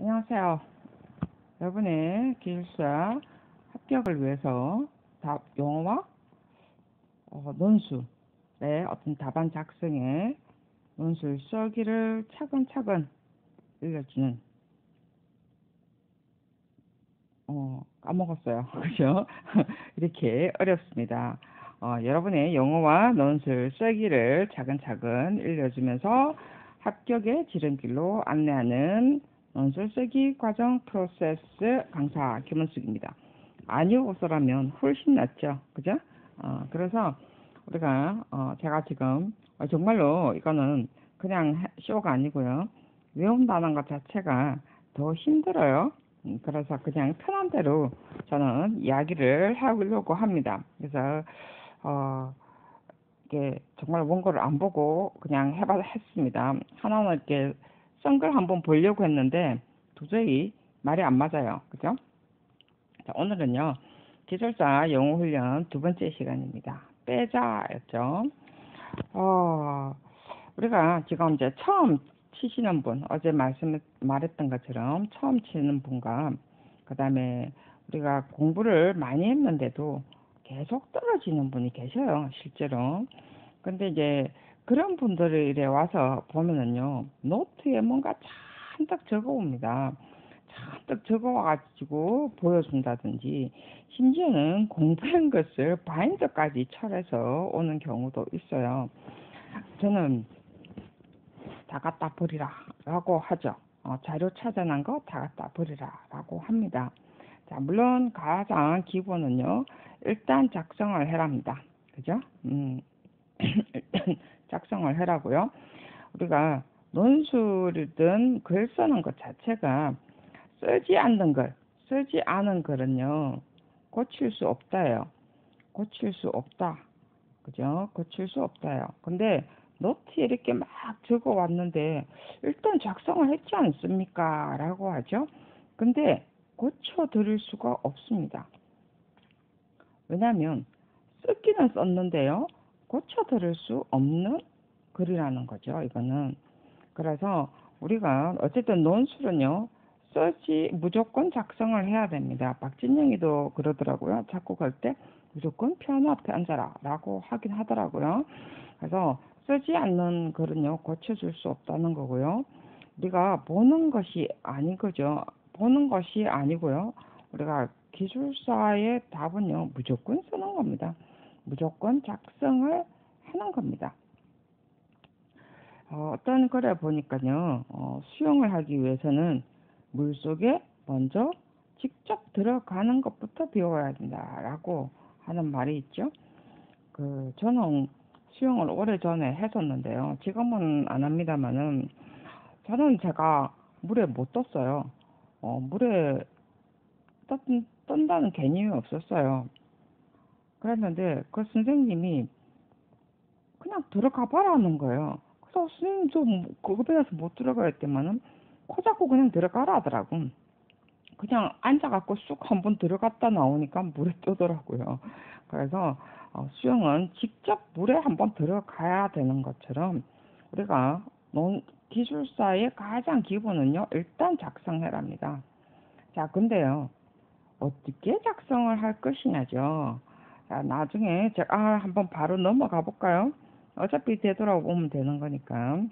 안녕하세요. 여러분의 기술사 합격을 위해서 영어와 논술의 어떤 답안 작성에 논술 써기를 차근차근 읽어주는 까먹었어요. 그죠? 이렇게 어렵습니다. 여러분의 영어와 논술 써기를 차근차근 읽어주면서 합격의 지름길로 안내하는 논술 쓰기 과정 프로세스 강사 김은숙입니다. 아니오서라면 훨씬 낫죠. 그죠? 그래서 우리가 제가 지금 정말로 이거는 그냥 쇼가 아니고요. 외운 단어 것 자체가 더 힘들어요. 그래서 그냥 편한 대로 저는 이야기를 하려고 합니다. 그래서 이게 정말 원고를 안 보고 그냥 했습니다. 하나는 이렇게 쓴 걸 한번 보려고 했는데 도저히 말이 안 맞아요. 그죠? 자, 오늘은요. 기술사 영어 훈련 두 번째 시간입니다. 빼자였죠. 어, 우리가 지금 이제 처음 치시는 분, 어제 말했던 것처럼 처음 치는 분과, 그 다음에 우리가 공부를 많이 했는데도 계속 떨어지는 분이 계셔요, 실제로. 근데 이제 그런 분들이 이래 와서 보면은요, 노트에 뭔가 잔뜩 적어 옵니다. 잔뜩 적어 와가지고 보여준다든지, 심지어는 공부한 것을 바인더까지 철해서 오는 경우도 있어요. 저는 다 갖다 버리라 라고 하죠. 자료 찾아낸 거 다 갖다 버리라 라고 합니다. 자, 물론 가장 기본은요, 일단 작성을 해랍니다. 그죠? 일단 작성을 해라고요. 우리가 논술이든 글 쓰는 것 자체가 쓰지 않은 글은요, 고칠 수 없다예요. 고칠 수 없다. 그죠? 고칠 수 없다요. 근데 노트에 이렇게 막 적어 왔는데 일단 작성을 했지 않습니까? 라고 하죠. 근데 고쳐 드릴 수가 없습니다. 왜냐하면 쓰기는 썼는데요. 고쳐 드릴 수 없는 글이라는 거죠. 이거는. 그래서 우리가 어쨌든 논술은요. 무조건 작성을 해야 됩니다. 박진영이도 그러더라고요. 작곡할 때 무조건 피아노 앞에 앉아라 라고 하긴 하더라고요. 그래서 쓰지 않는 글은요. 고쳐줄 수 없다는 거고요. 우리가 보는 것이 아니고요. 보는 것이 아니고요. 우리가 기술사의 답은요. 무조건 쓰는 겁니다. 무조건 작성을 하는 겁니다. 어떤 글에 보니까요, 수영을 하기 위해서는 물속에 먼저 직접 들어가는 것부터 배워야 된다라고 하는 말이 있죠. 저는 수영을 오래전에 했었는데요. 지금은 안 합니다만은, 제가 물에 못 떴어요. 물에 떤다는 개념이 없었어요. 그랬는데, 그 선생님이 그냥 들어가 봐라는 거예요. 그래서 선생님 좀 급해서 못 들어가겠지만은 코 잡고 그냥 들어가라 하더라고. 그냥 앉아갖고 쑥 한번 들어갔다 나오니까 물에 뜨더라고요. 그래서 수영은 직접 물에 한번 들어가야 되는 것처럼 우리가 기술사의 가장 기본은요. 일단 작성해랍니다. 자, 근데요. 어떻게 작성을 할 것이냐죠. 자, 나중에 제가 한번 바로 넘어가 볼까요? 어차피 되돌아오면 되는 거니까.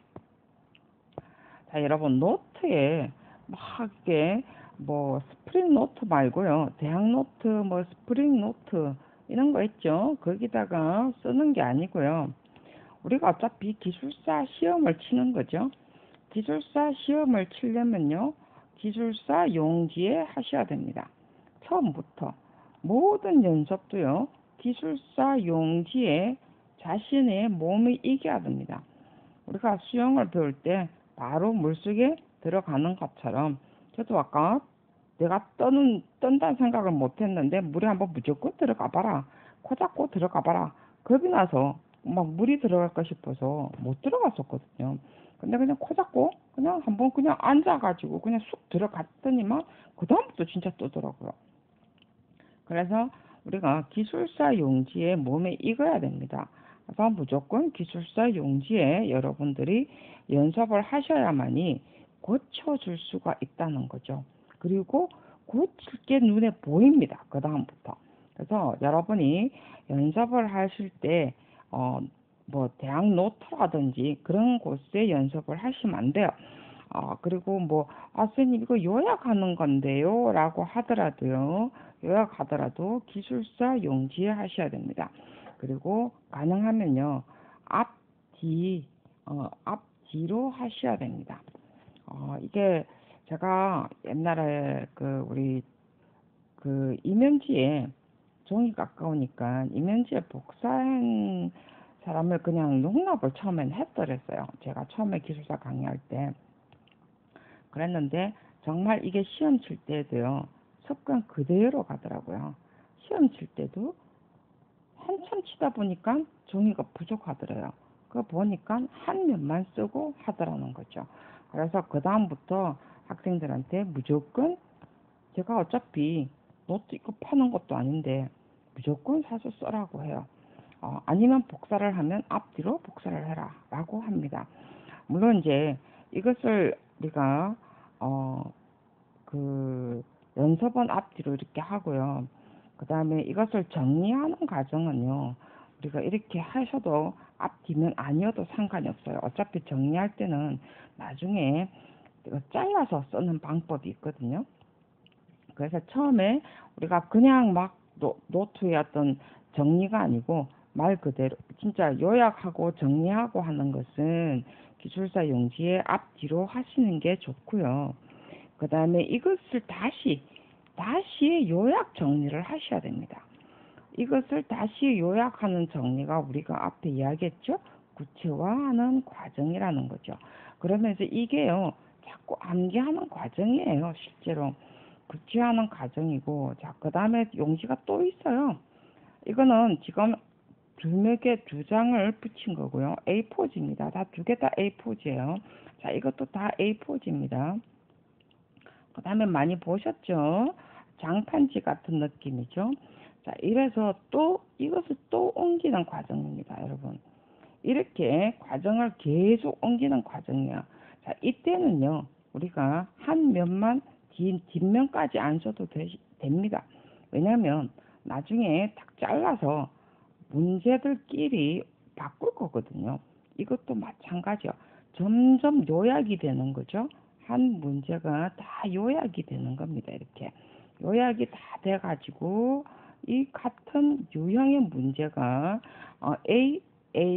자, 여러분, 노트에 막 이렇게 뭐 스프링 노트 말고요. 대학 노트, 뭐 스프링 노트 이런 거 있죠. 거기다가 쓰는 게 아니고요. 우리가 어차피 기술사 시험을 치는 거죠. 기술사 시험을 치려면요. 기술사 용지에 하셔야 됩니다. 처음부터 모든 연습도요. 기술사 용지에 자신의 몸이 이겨야 됩니다. 우리가 수영을 배울 때 바로 물속에 들어가는 것처럼 저도 아까 내가 떤다는 생각을 못 했는데 물에 한번 무조건 들어가 봐라. 코 잡고 들어가 봐라. 겁이 나서 막 물이 들어갈까 싶어서 못 들어갔었거든요. 근데 그냥 코 잡고 그냥 한번 그냥 앉아가지고 그냥 쑥 들어갔더니만 그다음부터 진짜 뜨더라고요. 그래서 우리가 기술사 용지에 몸에 익어야 됩니다. 그래서 무조건 기술사 용지에 여러분들이 연습을 하셔야만이 고쳐줄 수가 있다는 거죠. 그리고 고칠 게 눈에 보입니다. 그 다음부터. 그래서 여러분이 연습을 하실 때, 뭐, 대학 노트라든지 그런 곳에 연습을 하시면 안 돼요. 그리고 뭐, 선생님, 이거 요약하는 건데요. 라고 하더라도요. 요약하더라도 기술사 용지에 하셔야 됩니다. 그리고 가능하면요. 앞, 뒤, 앞, 뒤로 하셔야 됩니다. 이게 제가 옛날에 우리 이면지에 종이가 아까우니까 이면지에 복사한 사람을 그냥 농락을 처음엔 했더랬어요. 제가 처음에 기술사 강의할 때. 그랬는데 정말 이게 시험 칠 때도요. 습관 그대로 가더라고요. 시험 칠 때도 한참 치다 보니까 종이가 부족하더래요. 그거 보니까 한 면만 쓰고 하더라는 거죠. 그래서 그 다음부터 학생들한테 무조건 제가 어차피 노트 이거 파는 것도 아닌데 무조건 사서 써라고 해요. 아니면 복사를 하면 앞뒤로 복사를 해라 라고 합니다. 물론 이제 이것을 우리가 여러 번 앞뒤로 이렇게 하고요. 그 다음에 이것을 정리하는 과정은요. 우리가 이렇게 하셔도 앞뒤면 아니어도 상관이 없어요. 어차피 정리할 때는 나중에 이거 잘라서 쓰는 방법이 있거든요. 그래서 처음에 우리가 그냥 막 노트에 어떤 정리가 아니고 말 그대로 진짜 요약하고 정리하고 하는 것은 기술사 용지에 앞뒤로 하시는 게 좋고요. 그 다음에 이것을 다시 요약 정리를 하셔야 됩니다. 이것을 다시 요약하는 정리가 우리가 앞에 이야기했죠? 구체화하는 과정이라는 거죠. 그러면서 이게요, 자꾸 암기하는 과정이에요, 실제로. 구체화하는 과정이고, 자, 그 다음에 용지가 또 있어요. 이거는 지금 두 장을 붙인 거고요. A4지입니다. 다 두 개 다 A4지예요. 자, 이것도 다 A4지입니다. 그 다음에 많이 보셨죠? 장판지 같은 느낌이죠? 자, 이래서 또 이것을 또 옮기는 과정입니다, 여러분. 이렇게 과정을 계속 옮기는 과정이에요. 자, 이때는요, 우리가 한 면만 뒷면까지 안 써도 됩니다. 왜냐하면 나중에 딱 잘라서 문제들끼리 바꿀 거거든요. 이것도 마찬가지요. 점점 요약이 되는 거죠. 한 문제가 다 요약이 되는 겁니다. 이렇게 요약이 다 돼가지고 이 같은 유형의 문제가 A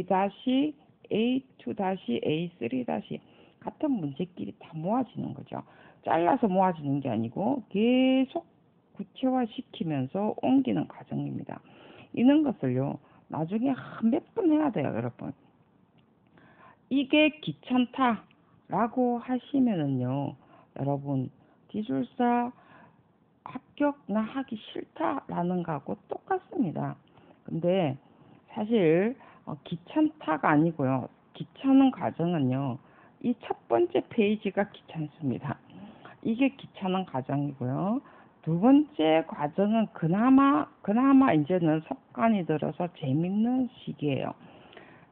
다시 A2 다시 A3 다시 같은 문제끼리 다 모아지는 거죠. 잘라서 모아지는 게 아니고 계속 구체화시키면서 옮기는 과정입니다. 이런 것을요 나중에 몇 번 해야 돼요, 여러분. 이게 귀찮다라고 하시면은요, 여러분 기술사 합격나 하기 싫다라는 거하고 똑같습니다. 근데 사실 귀찮다가 아니고요. 귀찮은 과정은요. 이 첫 번째 페이지가 귀찮습니다. 이게 귀찮은 과정이고요. 두 번째 과정은 그나마 이제는 습관이 들어서 재밌는 시기예요.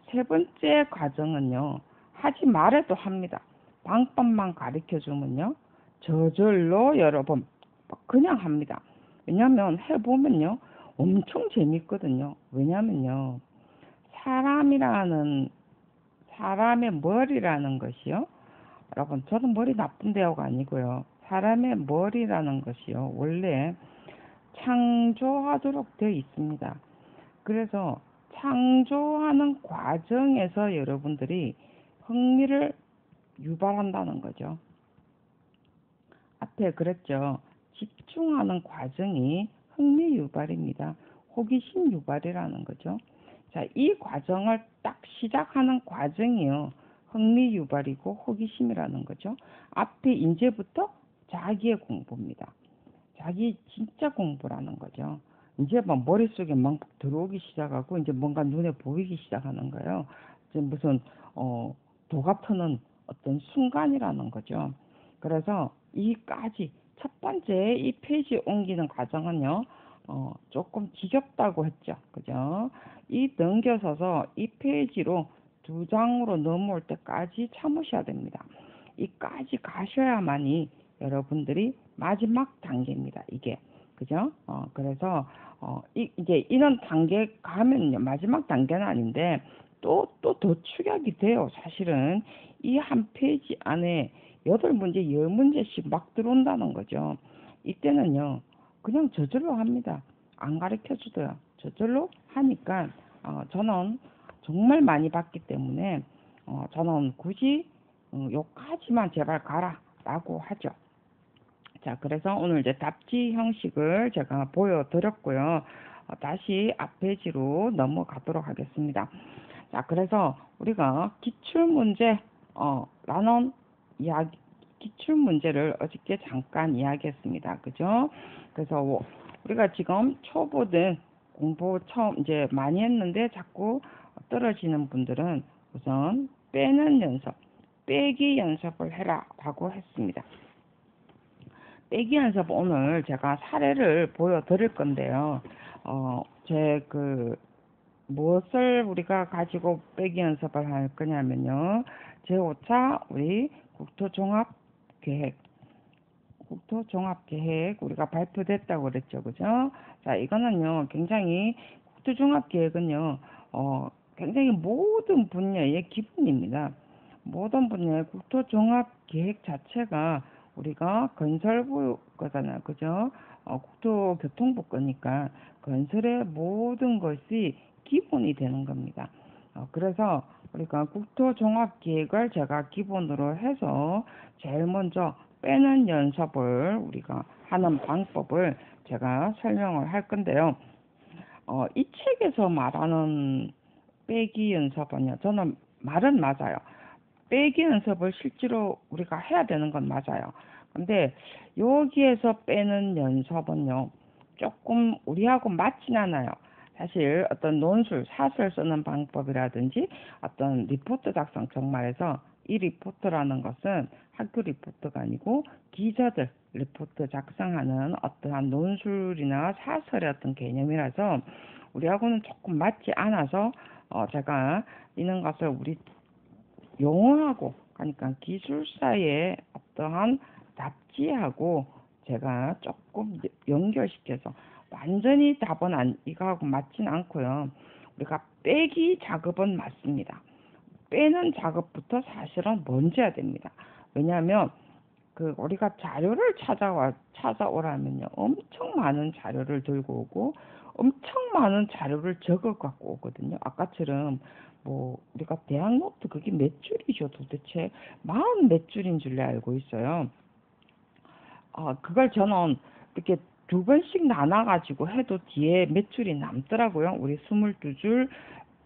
세 번째 과정은요. 하지 말아도 합니다. 방법만 가르쳐 주면요. 저절로 여러 번 그냥 합니다. 왜냐면 해보면요. 엄청 재밌거든요. 왜냐면요. 사람의 머리라는 것이요. 여러분, 저는 머리 나쁜 데요가 아니고요. 사람의 머리라는 것이요. 원래 창조하도록 되어 있습니다. 그래서 창조하는 과정에서 여러분들이 흥미를 유발한다는 거죠. 앞에 그랬죠. 집중하는 과정이 흥미 유발입니다. 호기심 유발이라는 거죠. 자, 이 과정을 딱 시작하는 과정이요. 흥미 유발이고 호기심이라는 거죠. 앞에 이제부터 자기의 공부입니다. 자기 진짜 공부라는 거죠. 이제 막 머릿속에 막 들어오기 시작하고 이제 뭔가 눈에 보이기 시작하는 거예요. 이제 무슨 도가 트는 어떤 순간이라는 거죠. 그래서 이까지 첫 번째 이 페이지 옮기는 과정은요. 조금 지겹다고 했죠. 그죠? 이 넘겨서서 이 페이지로 두 장으로 넘어올 때까지 참으셔야 됩니다. 이까지 가셔야만이 여러분들이 마지막 단계입니다. 이게. 그죠? 그래서 이제 이런 단계 가면요. 마지막 단계는 아닌데 또 더 축약이 돼요. 사실은 이 한 페이지 안에 8문제, 10문제씩 막 들어온다는 거죠. 이때는요. 그냥 저절로 합니다. 안 가르쳐 주더요. 저절로 하니까 저는 정말 많이 봤기 때문에 저는 굳이 요까지만 제발 가라 라고 하죠. 자, 그래서 오늘 이제 답지 형식을 제가 보여드렸고요. 다시 앞 페이지로 넘어가도록 하겠습니다. 자, 그래서 우리가 기출문제, 라는 이야기, 기출문제를 어저께 잠깐 이야기했습니다. 그죠? 그래서 우리가 지금 초보든 공부 처음 이제 많이 했는데 자꾸 떨어지는 분들은 우선 빼는 연습, 빼기 연습을 해라 라고 했습니다. 빼기 연습 오늘 제가 사례를 보여드릴 건데요. 무엇을 우리가 가지고 빼기 연습을 할 거냐면요. 제5차 우리 국토종합계획 우리가 발표됐다고 그랬죠. 그죠? 자, 이거는요. 굉장히 국토종합계획은요. 굉장히 모든 분야의 기본입니다. 모든 분야의 국토종합계획 자체가 우리가 건설부 거잖아요. 그죠? 국토교통부 거니까 건설의 모든 것이 기본이 되는 겁니다. 그래서 우리가 국토종합계획을 제가 기본으로 해서 제일 먼저 빼는 연습을 우리가 하는 방법을 제가 설명을 할 건데요. 이 책에서 말하는 빼기 연습은요. 저는 말은 맞아요. 빼기 연습을 실제로 우리가 해야 되는 건 맞아요. 근데 여기에서 빼는 연습은요. 조금 우리하고 맞진 않아요. 사실 어떤 논술, 사설 쓰는 방법이라든지 어떤 리포트 작성 정말해서 이 리포트라는 것은 학교 리포트가 아니고 기자들 리포트 작성하는 어떠한 논술이나 사설의 어떤 개념이라서 우리하고는 조금 맞지 않아서 제가 이런 것을 우리 용어하고 그러니까 기술사의 어떠한 답지하고 제가 조금 연결시켜서 완전히 답은 이거하고 맞진 않고요. 우리가 빼기 작업은 맞습니다. 빼는 작업부터 사실은 먼저 해야 됩니다. 왜냐하면 우리가 자료를 찾아오라면요. 엄청 많은 자료를 들고 오고 엄청 많은 자료를 적어 갖고 오거든요. 아까처럼 우리가 대학 노트 그게 몇 줄이죠? 도대체 40몇 줄인 줄로 알고 있어요. 그걸 저는 이렇게 2번씩 나눠가지고 해도 뒤에 몇 줄이 남더라고요. 우리 22줄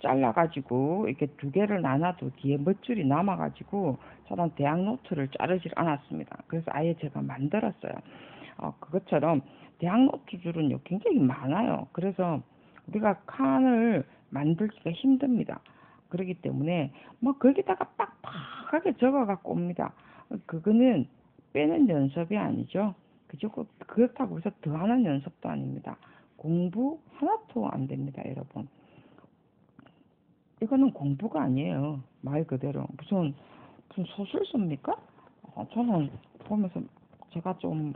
잘라가지고 이렇게 2개를 나눠도 뒤에 몇 줄이 남아가지고 저는 대학 노트를 자르질 않았습니다. 그래서 아예 제가 만들었어요. 그것처럼 대학 노트 줄은요 굉장히 많아요. 그래서 우리가 칸을 만들기가 힘듭니다. 그렇기 때문에 거기다가 빡빡하게 적어갖고 옵니다. 그거는 빼는 연습이 아니죠. 그죠? 그렇다고 해서 더하는 연습도 아닙니다. 공부 하나도 안 됩니다, 여러분. 이거는 공부가 아니에요. 말 그대로. 무슨 소설 씁니까? 저는 보면서 제가 좀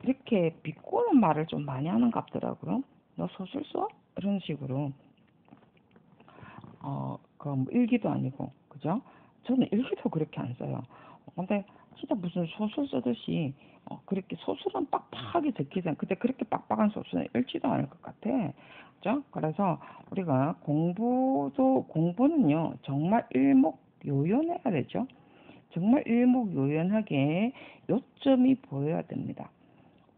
이렇게 비꼬는 말을 좀 많이 하는 것 같더라고요. 너 소설 써? 이런 식으로. 일기도 아니고, 그죠? 저는 일기도 그렇게 안 써요. 근데 진짜 무슨 소설 쓰듯이 그렇게 소설은 빡빡하게 적히잖아요. 근데 그렇게 빡빡한 소설은 읽지도 않을 것 같아. 그죠? 그래서 우리가 공부는요, 정말 일목요연해야 되죠. 정말 일목요연하게 요점이 보여야 됩니다.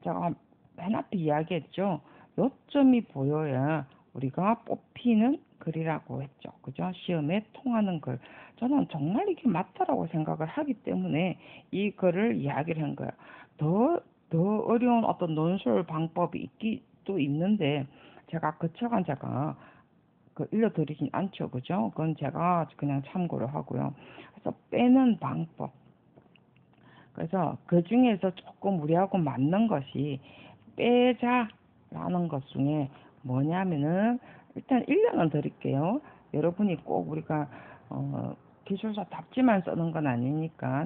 제가 맨 앞에 이야기했죠. 요점이 보여야 우리가 뽑히는 글이라고 했죠. 그죠? 시험에 통하는 글. 저는 정말 이게 맞다라고 생각을 하기 때문에 이 글을 이야기를 한 거예요. 더 어려운 어떤 논술 방법이 있기도 있는데 제가 그 책은 제가 읽어드리진 않죠. 그죠? 그건 제가 그냥 참고를 하고요. 그래서 빼는 방법. 그래서 그 중에서 조금 우리하고 맞는 것이 빼자라는 것 중에 뭐냐면은 일단 1년은 드릴게요. 여러분이 꼭 우리가 기술사답지만 쓰는 건 아니니까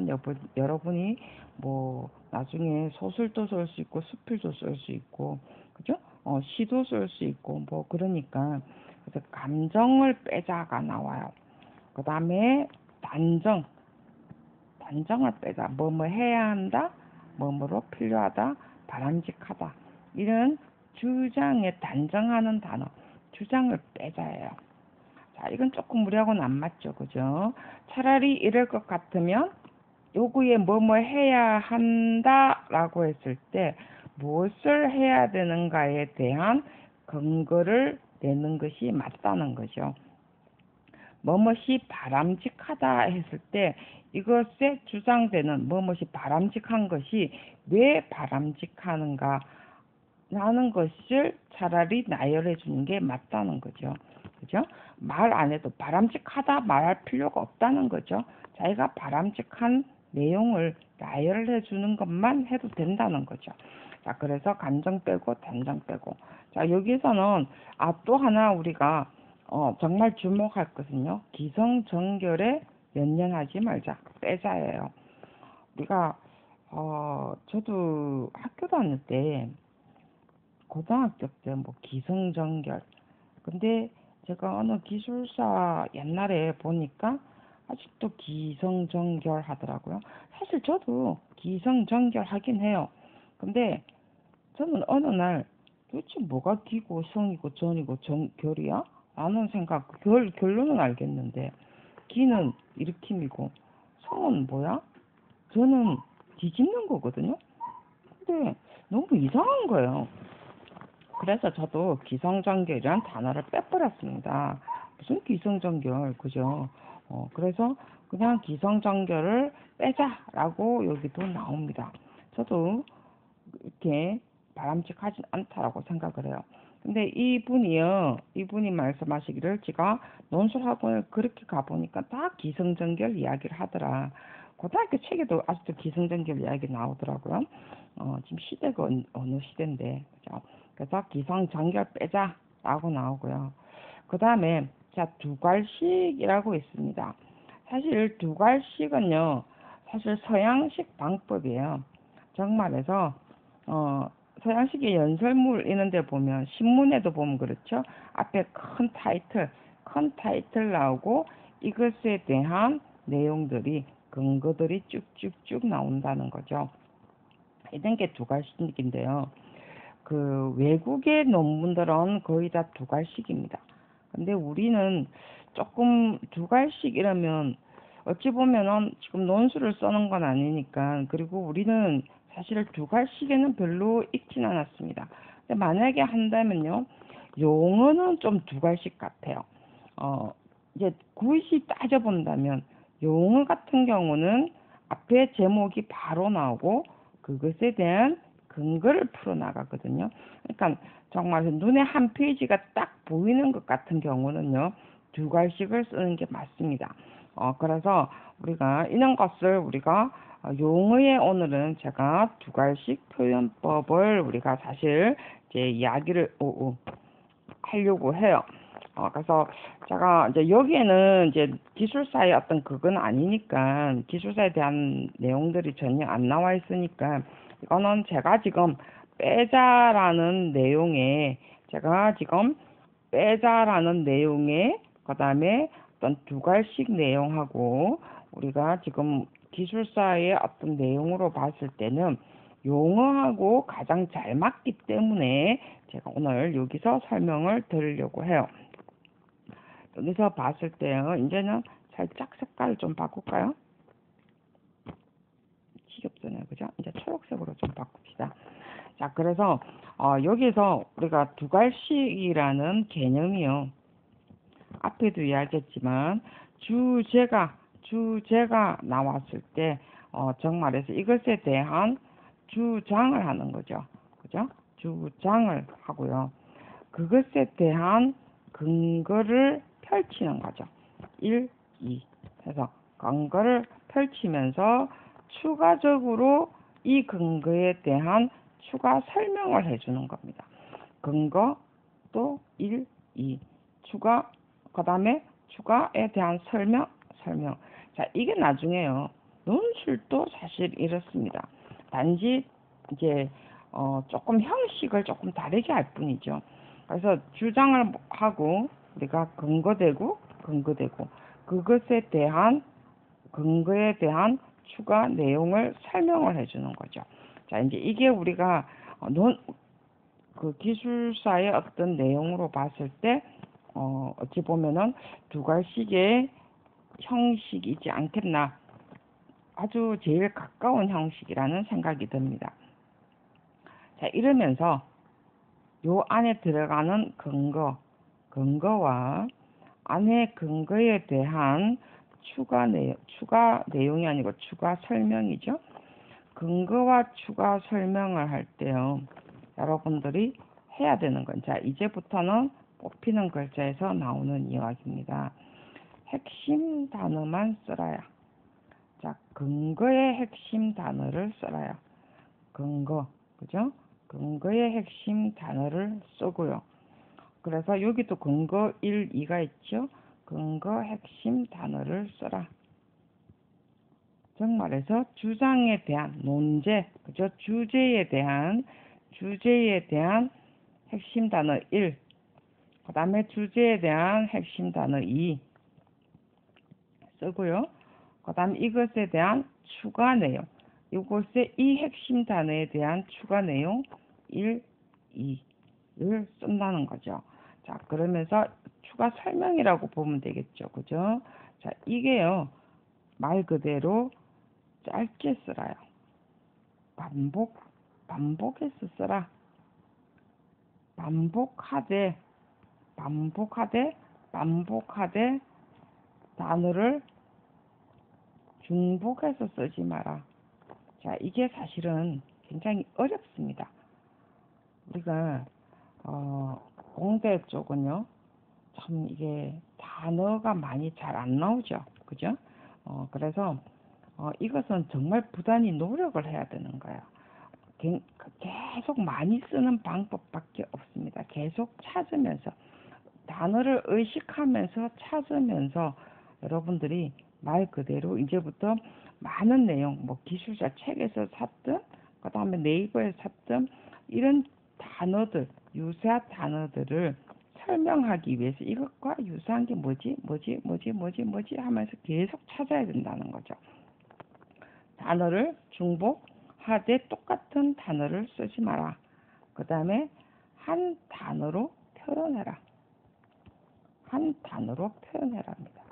여러분이 뭐 나중에 소설도 쓸 수 있고 수필도 쓸 수 있고 그죠? 시도 쓸 수 있고 뭐 그러니까 그래서 감정을 빼자가 나와요. 그 다음에 단정을 빼자. 뭐뭐 해야 한다, 뭐뭐로 필요하다, 바람직하다 이런 주장에 단정하는 단어, 주장을 빼자예요. 자, 이건 조금 우리하고는 안 맞죠, 그죠? 차라리 이럴 것 같으면 요구에 뭐뭐 해야 한다라고 했을 때 무엇을 해야 되는가에 대한 근거를 내는 것이 맞다는 거죠. 뭐뭇이 바람직하다 했을 때 이것에 주장되는 뭐뭇이 바람직한 것이 왜 바람직하는가 라는 것을 차라리 나열해 주는 게 맞다는 거죠. 그죠? 말 안 해도 바람직하다 말할 필요가 없다는 거죠. 자기가 바람직한 내용을 나열해 주는 것만 해도 된다는 거죠. 자, 그래서 감정 빼고 단정 빼고. 자, 여기서는 또 하나 우리가 정말 주목할 것은요. 기성정결에 연연하지 말자. 빼자예요. 우리가 저도 학교 다닐 때 고등학교 때 뭐 기성정결. 근데 제가 어느 기술사 옛날에 보니까 아직도 기성정결 하더라고요. 사실 저도 기성정결 하긴 해요. 근데 저는 어느 날 도대체 뭐가 기고 성이고 전이고 결이야? 라는 생각, 결론은 알겠는데 기는 일으킴이고 성은 뭐야? 저는 뒤집는 거거든요. 근데 너무 이상한 거예요. 그래서 저도 기성정결이란 단어를 빼버렸습니다. 무슨 기성정결, 그죠? 그래서 그냥 기성정결을 빼자라고 여기도 나옵니다. 저도 이렇게 바람직하진 않다라고 생각을 해요. 근데 이분이 말씀하시기를 제가 논술학원을 그렇게 가보니까 다 기성정결 이야기를 하더라. 고등학교 책에도 아직도 기성정결 이야기 나오더라고요. 지금 시대가 어느 시대인데, 그죠? 그래서 기성정결 빼자라고 나오고요. 그 다음에 자, 두괄식이라고 있습니다. 사실 두괄식은요, 사실 서양식 방법이에요. 정말해서 서양식의 연설문 이런 데 보면 신문에도 보면 그렇죠. 앞에 큰 타이틀 나오고 이것에 대한 내용들이 근거들이 쭉쭉쭉 나온다는 거죠. 이런 게 두괄식인데요. 그 외국의 논문들은 거의 다 두괄식입니다. 근데 우리는 조금 두괄식 이라면 어찌 보면은 지금 논술을 써는 건 아니니까 그리고 우리는 사실 두괄식에는 별로 익진 않았습니다. 근데 만약에 한다면요, 용어는 좀 두괄식 같아요. 이제 굳이 따져본다면 용어 같은 경우는 앞에 제목이 바로 나오고 그것에 대한 근거를 풀어나가거든요. 그러니까 정말 눈에 한 페이지가 딱 보이는 것 같은 경우는요, 두괄식을 쓰는 게 맞습니다. 그래서 우리가 이런 것을 우리가 용어에 오늘은 제가 두괄식 표현법을 우리가 사실 이제 이야기를 하려고 해요. 그래서 제가 이제 여기에는 이제 기술사의 어떤 그건 아니니까 기술사에 대한 내용들이 전혀 안 나와 있으니까 이거는 제가 지금 빼자라는 내용에 그 다음에 어떤 두괄식 내용하고 우리가 지금 기술사의 어떤 내용으로 봤을 때는 용어하고 가장 잘 맞기 때문에 제가 오늘 여기서 설명을 드리려고 해요. 여기서 봤을 때요, 이제는 살짝 색깔을 좀 바꿀까요? 지겹잖아요, 그죠? 이제 초록색으로 좀 바꿉시다. 자, 그래서 여기서 우리가 두괄식이라는 개념이요. 앞에도 이야기했지만 주제가 나왔을 때 정말해서 이것에 대한 주장을 하는 거죠. 그죠? 주장을 하고요. 그것에 대한 근거를 펼치는 거죠. 1, 2 해서 근거를 펼치면서 추가적으로 이 근거에 대한 추가 설명을 해주는 겁니다. 근거 또 1, 2 추가 그 다음에 추가에 대한 설명 자, 이게 나중에요. 논술도 사실 이렇습니다. 단지 이제 조금 형식을 조금 다르게 할 뿐이죠. 그래서 주장을 하고 우리가 근거되고 그것에 대한 근거에 대한 추가 내용을 설명을 해주는 거죠. 자, 이제 이게 우리가 그 기술사의 어떤 내용으로 봤을 때 어찌 보면은 두 가지의 형식이지 않겠나. 아주 제일 가까운 형식이라는 생각이 듭니다. 자, 이러면서 요 안에 들어가는 근거와 안에 근거에 대한 추가 내용이 아니고 추가 설명이죠. 근거와 추가 설명을 할 때요, 여러분들이 해야 되는 건, 자, 이제부터는 뽑히는 글자에서 나오는 이야기입니다. 핵심 단어만 써라야. 자, 근거의 핵심 단어를 써라요. 근거, 그죠? 근거의 핵심 단어를 쓰고요. 그래서 여기도 근거 1, 2가 있죠? 근거 핵심 단어를 써라. 즉 말해서 주장에 대한 논제, 그죠? 주제에 대한 핵심 단어 1, 그 다음에 주제에 대한 핵심 단어 2 쓰고요. 그 다음 이것에 대한 추가 내용, 이곳에 이 핵심 단어에 대한 추가 내용 1, 2를 쓴다는 거죠. 자, 그러면서 추가 설명이라고 보면 되겠죠. 그죠? 자, 이게요, 말 그대로 짧게 쓰라요. 반복해서 써라. 반복하되 단어를 중복해서 쓰지 마라. 자, 이게 사실은 굉장히 어렵습니다. 우리가 공대 쪽은요, 참 이게 단어가 많이 잘 안 나오죠. 그죠? 그래서 이것은 정말 부단히 노력을 해야 되는 거예요. 계속 많이 쓰는 방법밖에 없습니다. 계속 찾으면서, 단어를 의식하면서 찾으면서 여러분들이 말 그대로 이제부터 많은 내용, 뭐 기술자 책에서 샀든 그 다음에 네이버에서 샀든 이런 단어들, 유사 단어들을 설명하기 위해서 이것과 유사한 게 뭐지 하면서 계속 찾아야 된다는 거죠. 단어를 중복하되 똑같은 단어를 쓰지 마라. 그 다음에 한 단어로 표현해라. 한 단어로 표현해랍니다.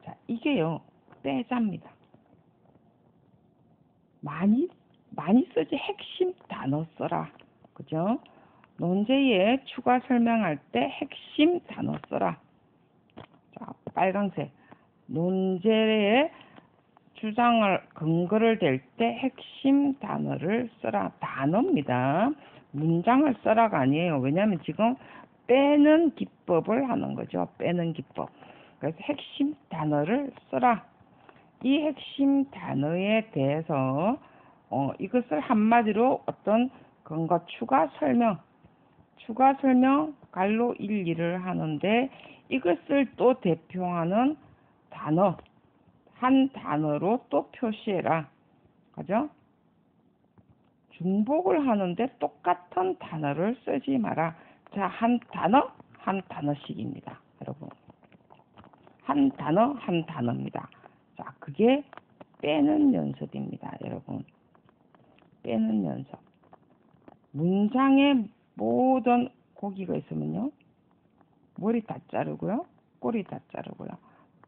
자, 이게요, 빼자입니다. 많이 쓰지 핵심 단어 써라. 그죠? 논제에 추가 설명할 때 핵심 단어 써라. 자, 빨강색. 논제에 주장을, 근거를 댈 때 핵심 단어를 써라. 단어입니다. 문장을 써라가 아니에요. 왜냐하면 지금 빼는 기법을 하는 거죠. 빼는 기법. 그래서 핵심 단어를 써라. 이 핵심 단어에 대해서 이것을 한마디로 어떤 근거 추가 설명 갈로 1, 2를 하는데 이것을 또 대표하는 단어 한 단어로 또 표시해라. 그죠? 중복을 하는데 똑같은 단어를 쓰지 마라. 자, 한 단어씩입니다. 여러분. 한 단어입니다. 자, 그게 빼는 연습입니다. 여러분. 빼는 연습. 문장에 모든 고기가 있으면요, 머리 다 자르고요, 꼬리 다 자르고요.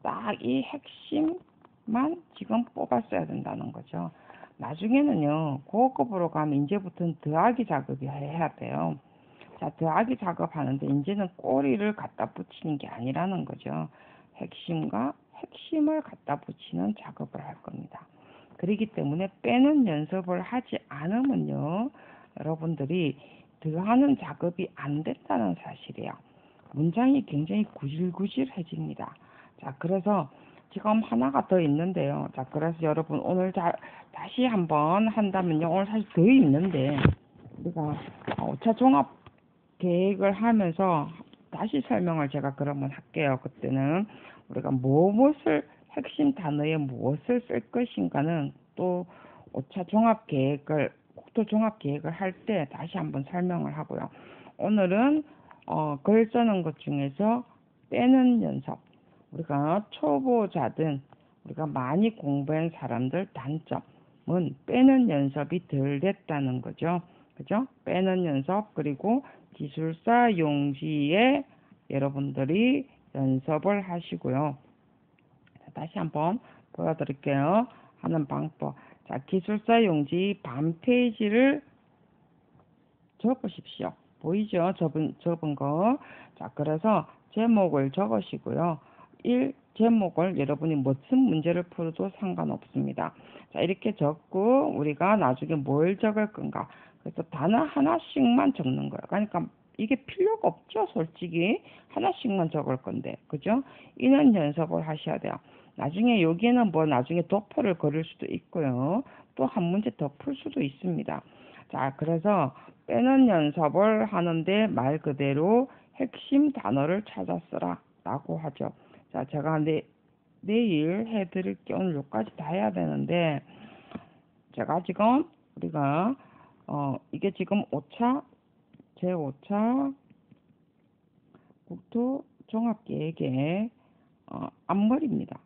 딱 이 핵심만 지금 뽑았어야 된다는 거죠. 나중에는요, 고급으로 가면 이제부터는 더하기 작업이 해야 돼요. 자, 더하기 작업하는데 이제는 꼬리를 갖다 붙이는 게 아니라는 거죠. 핵심과 핵심을 갖다 붙이는 작업을 할 겁니다. 그렇기 때문에 빼는 연습을 하지 않으면요, 여러분들이 더하는 작업이 안 된다는 사실이에요. 문장이 굉장히 구질구질해집니다. 자, 그래서 지금 하나가 더 있는데요. 자, 그래서 여러분 오늘 다시 한번 한다면요, 오늘 사실 더 있는데 우리가 5차 종합 계획을 하면서 다시 설명을 제가 그러면 할게요. 그때는 우리가 무엇을 핵심 단어에 무엇을 쓸 것인가는 또 5차 종합계획을 국토 종합계획을 할 때 다시 한번 설명을 하고요. 오늘은 글 쓰는 것 중에서 빼는 연습, 우리가 초보자든 우리가 많이 공부한 사람들 단점은 빼는 연습이 덜 됐다는 거죠. 그죠? 빼는 연습, 그리고 기술사 용지에 여러분들이 연습을 하시고요. 자, 다시 한번 보여드릴게요. 하는 방법. 자, 기술사 용지 반 페이지를 적으십시오. 보이죠? 접은 거. 자, 그래서 제목을 적으시고요. 1. 제목을 여러분이 무슨 문제를 풀어도 상관없습니다. 자, 이렇게 적고 우리가 나중에 뭘 적을 건가. 그래서 단어 하나씩만 적는 거예요. 그러니까 이게 필요가 없죠, 솔직히. 하나씩만 적을 건데. 그죠? 이런 연습을 하셔야 돼요. 나중에 여기에는 뭐 나중에 도표를 그릴 수도 있고요. 또 한 문제 더 풀 수도 있습니다. 자, 그래서 빼는 연습을 하는데 말 그대로 핵심 단어를 찾아 쓰라 라고 하죠. 자, 제가 내일 해드릴게 오늘 여기까지 다 해야 되는데, 제가 지금 우리가 이게 지금 5차 제5차 국토 종합계획의 앞머리입니다.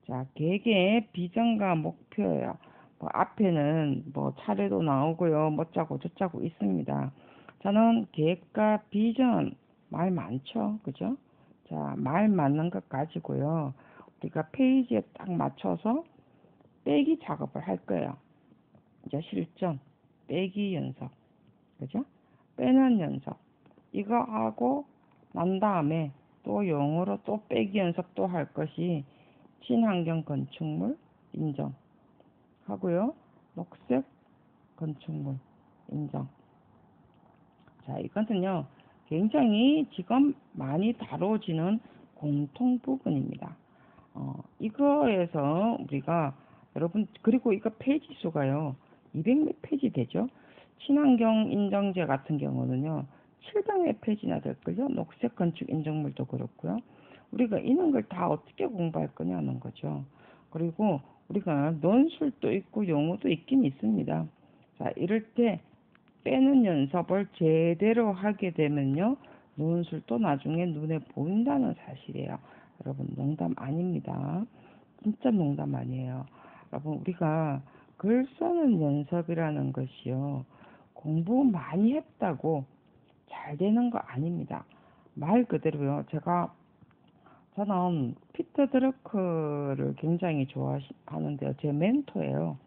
자, 계획의 비전과 목표예요. 뭐 앞에는 뭐 차례도 나오고요. 뭐짜고 저짜고 있습니다. 저는 계획과 비전 말 많죠. 그죠? 자, 말 맞는 것 가지고요. 우리가 페이지에 딱 맞춰서 빼기 작업을 할 거예요. 이제 실전, 빼기 연습. 그죠? 빼는 연습. 이거 하고 난 다음에 또 영어로 또 빼기 연습 또 할 것이 친환경 건축물 인정 하고요. 녹색 건축물 인정. 자, 이것은요, 굉장히 지금 많이 다뤄지는 공통 부분입니다. 이거에서 우리가 여러분, 그리고 이거 페이지 수가요, 200몇 페이지 되죠? 친환경 인정제 같은 경우는요, 700몇 페이지나 될걸요? 녹색 건축 인정물도 그렇고요. 우리가 이런 걸 다 어떻게 공부할 거냐는 거죠. 그리고 우리가 논술도 있고 용어도 있긴 있습니다. 자, 이럴 때 빼는 연습을 제대로 하게 되면요, 논술도 나중에 눈에 보인다는 사실이에요. 여러분, 농담 아닙니다. 진짜 농담 아니에요. 여러분, 우리가 글 쓰는 연습이라는 것이요, 공부 많이 했다고 잘 되는 거 아닙니다. 말 그대로요. 저는 피터 드러크를 굉장히 좋아하는데요. 제 멘토예요.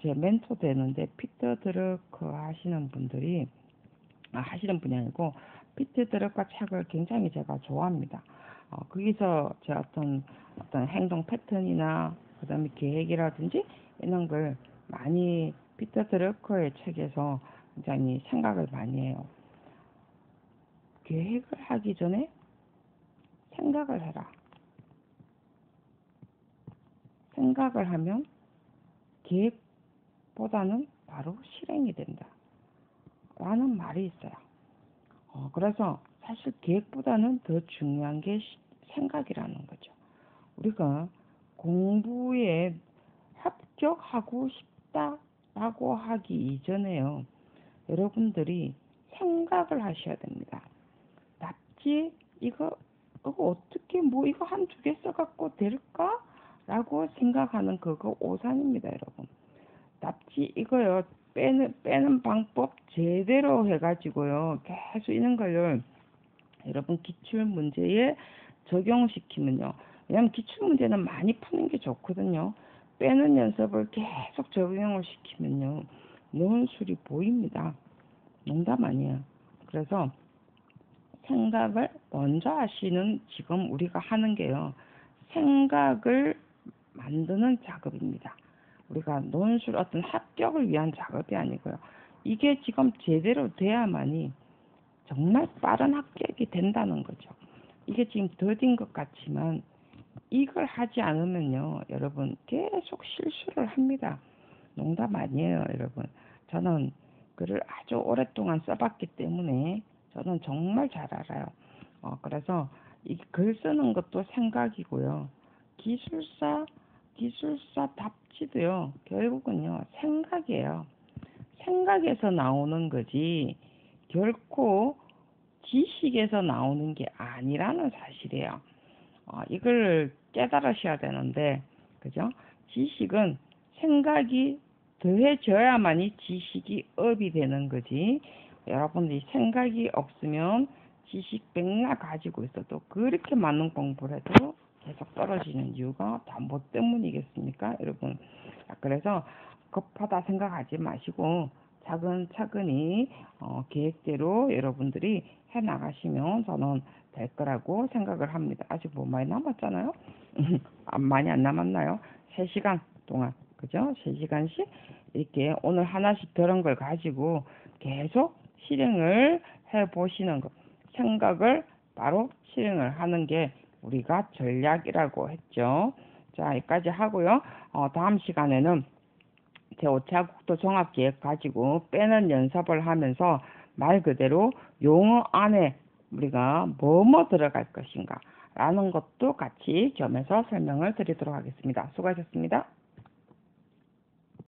제 멘토 되는데, 피터 드러크 하시는 분이 아니고, 피터 드러크 책을 굉장히 제가 좋아합니다. 거기서 제 어떤 행동 패턴이나, 그 다음에 계획이라든지, 이런 걸 많이 피터 드러크의 책에서 굉장히 생각을 많이 해요. 계획을 하기 전에 생각을 해라. 생각을 하면 계획보다는 바로 실행이 된다. 라는 말이 있어요. 그래서 사실 계획보다는 더 중요한 게 생각이라는 거죠. 우리가 공부에 합격하고 싶다라고 하기 이전에요, 여러분들이 생각을 하셔야 됩니다. 납치, 이거 어떻게 뭐 이거 한두 개 써갖고 될까? 라고 생각하는 그거 오산입니다, 여러분. 납치 이거요, 빼는 방법 제대로 해가지고요, 계속 이런 걸요, 여러분 기출 문제에 적용시키면요. 왜냐면 기출 문제는 많이 푸는 게 좋거든요. 빼는 연습을 계속 적용을 시키면요, 논술이 보입니다. 농담 아니에요. 그래서 생각을 먼저 하시는, 지금 우리가 하는 게요, 생각을 만드는 작업입니다. 우리가 논술 어떤 합격을 위한 작업이 아니고요. 이게 지금 제대로 돼야만이 정말 빠른 합격이 된다는 거죠. 이게 지금 더딘 것 같지만 이걸 하지 않으면요, 여러분 계속 실수를 합니다. 농담 아니에요, 여러분. 저는 글을 아주 오랫동안 써봤기 때문에 저는 정말 잘 알아요. 그래서 이 글 쓰는 것도 생각이고요. 기술사답지도요. 결국은요. 생각이에요. 생각에서 나오는 거지 결코 지식에서 나오는 게 아니라는 사실이에요. 이걸 깨달으셔야 되는데, 그죠? 지식은 생각이 더해져야만이 지식이 업이 되는 거지. 여러분들이 생각이 없으면 지식 백날 가지고 있어도 그렇게 많은 공부를 해도 계속 떨어지는 이유가 다 뭐 때문이겠습니까, 여러분? 그래서 급하다 생각하지 마시고 차근차근히 계획대로 여러분들이 해 나가시면 저는 될 거라고 생각을 합니다. 아직 뭐 많이 남았잖아요. 많이 안 남았나요? 3시간 동안, 그죠? 3시간씩 이렇게 오늘 하나씩 들은 걸 가지고 계속 실행을 해 보시는 것, 생각을 바로 실행을 하는 게 우리가 전략이라고 했죠. 자, 여기까지 하고요. 다음 시간에는 제5차 국토종합계획 가지고 빼는 연습을 하면서 말 그대로 용어 안에 우리가 뭐뭐 들어갈 것인가 라는 것도 같이 겸해서 설명을 드리도록 하겠습니다. 수고하셨습니다.